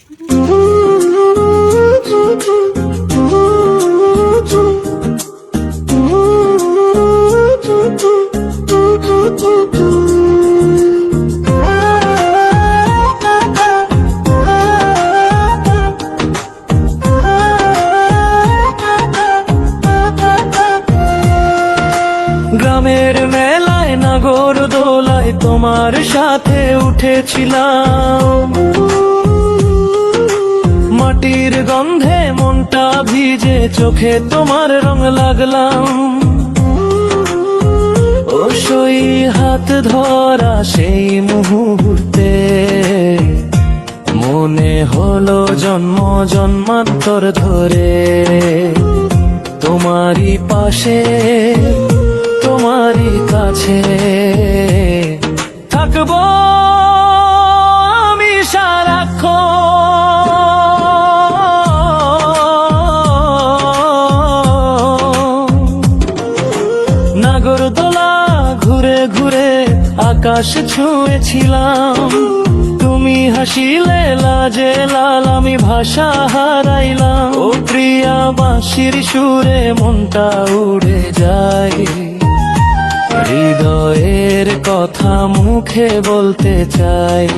গ্রামের মেলায় নাগর দোলায় তোমার সাথে উঠেছিলাম, মাটির গন্ধে মনটা ভিজে চোখে তোমার রং লাগলাম। ও সই হাত ধরা সেই মুহূর্তে মনে হলো জন্ম জন্মান্তর ধরে তোমারই পাশে তোমারই কাছে থাকবো আমি সারাক্ষণ। নাগরদোলা ঘুরে ঘুরে আকাশ ছুঁয়েছিলাম, তুমি হাসিলে লাজে লাল আমি ভাষা হারাইলাম। ও প্রিয়া বাঁশির সুরে মনটা উড়ে যায়, হৃদয়ের কথা মুখে বলতে চাই।